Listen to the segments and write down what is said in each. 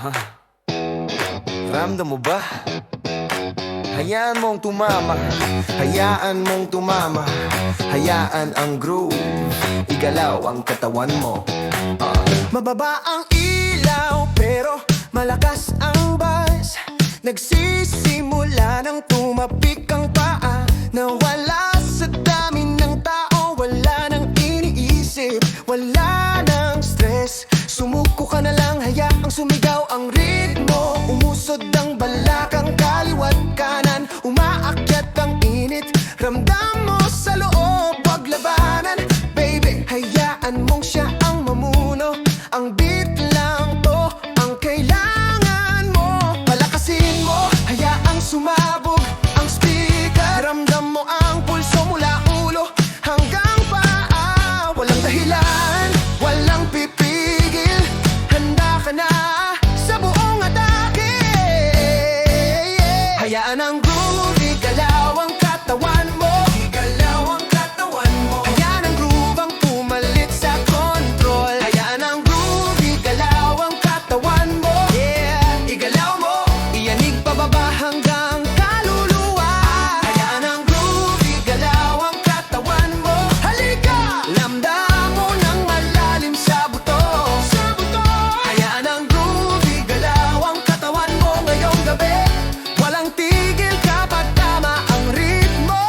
Aha. Ramdam mo ba? Hayaan mong tumama, hayaan mong tumama, hayaan ang groove, igalaw ang katawan mo. Mababa ang ilaw pero malakas ang buzz. Nagsisimula ng tumapik ang paa. Nawala sa dami ng tao, wala nang iniisip, wala nang stress. Sumuko ka na lang, hayaang sumigaw ang ritmo. Umusod ang balakang kaliwat kanan, umaakyat ang init. Ramdam mo sa loob, wag labanan. Baby, hayaan mong siya ang mamuno. Ang beat lang to ang kailangan mo. Palakasin mo, hayaang sumabog ang speaker. Ramdam mo ang pulso mula ulo hanggang paa. Walang dahilan, walang pipigil. Handa ka na sa buong atake. Hayaan ang groove, igalaw ang katawan mo. Igalaw ang katawan mo. Hayaan ang groove ang pumalit sa control. Hayaan ang groove, igalaw ang katawan mo. Yeah, igalaw mo, iyanig pababa hanggang kaluluwa. Hayaan ang groove, igalaw ang katawan mo. Halika, lamdam mo ng malalim sa buto. Sa buto. Hayaan ang groove, igalaw ang katawan mo ngayong gabi. Walang tigil kapag tama ang ritmo.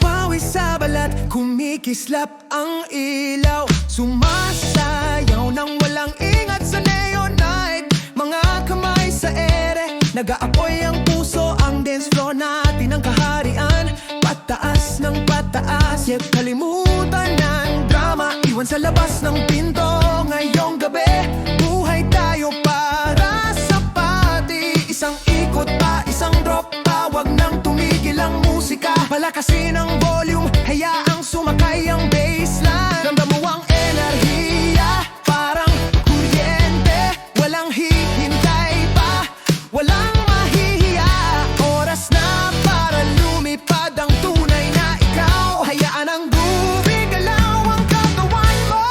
Pawis sa balat, kumikislap ang ilaw. Sumasayaw nang walang ingat sa neon night. Mga kamay sa ere, nag-aapoy ang puso. Ang dance floor natin ang kaharian. Pataas ng pataas, yet kalimutan ng drama. Iwan sa labas ng pinto ngayong gabi. Buhay tayo para sa party. Isang ikot pa, isang drop pa, wag nang tumigil ang musika. Palakasin ang volume, hayaang sumakay ang bassline. Ramdam mo ang enerhiya, parang kuryente. Walang hihintay pa, walang mahihiya. Oras na para lumipad ang tunay na ikaw. Hayaan ang groove, igalaw ang katawan mo.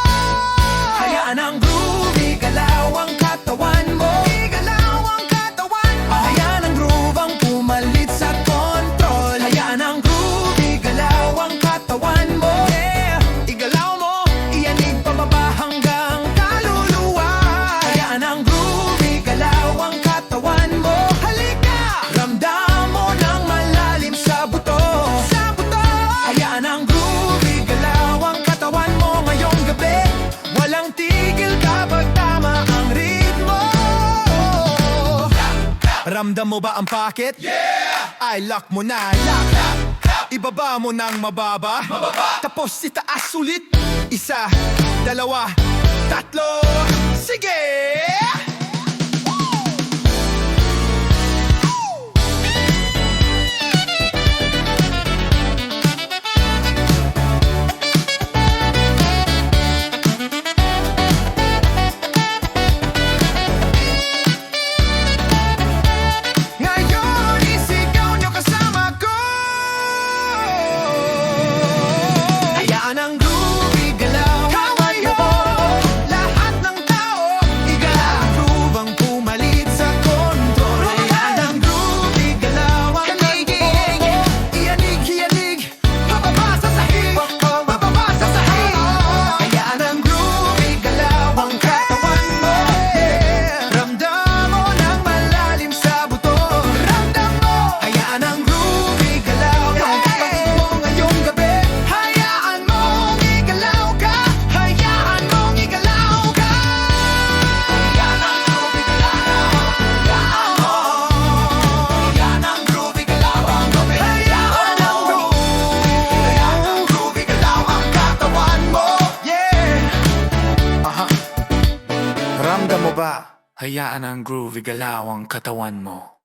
Hayaan ang groove, igalaw ang katawan mo. Igalaw ang katawan mo. Hayaan ang groove ang pumalit sa control. Hayaan ang groove, igalaw ang katawan mo. Yeah, igalaw mo, iyanig pababa hanggang kaluluwa. Hayaan ang groove, igalaw ang katawan mo. Halika, ramdam mo ng malalim sa buto. Sa buto. Hayaan ang groove, igalaw ang katawan mo ngayong gabi. Walang tigil kapag tama ang ritmo. Ramdam mo ba ang packet? Yeah! Ay, lock mo na, lock. Ibaba mo ng mababa. Tapos itaas ulit. Isa, dalawa, tatlo. Sige! Ngayon, isigaw nyo kasama ko. Hayaan ang groove, igalaw kamay mo. Lahat ng tao, igalaw ang groove ang pumalit sa control. Hayaan ang groove, igalaw ang katawan mo. Iyanig, iyanig, pababa sa sahig. Pababa sa sahig. Hayaan ang groove, igalaw ang katawan mo. Ramdam mo ng malalim sa buto. Ramdam mo, hayaan ang groove, igalaw ang katawan mo ngayong gabi. Hayaan mong igalaw ka. Hayaan mong igalaw ka. Hayaan ang groove, igalaw mo. Hayaan ang groove, igalaw ang gabi. Hayaan ang groove, igalaw ang katawan mo. Yeah. Aha. Ramdam mo ba? Hayaan ang groove, igalaw ang katawan mo.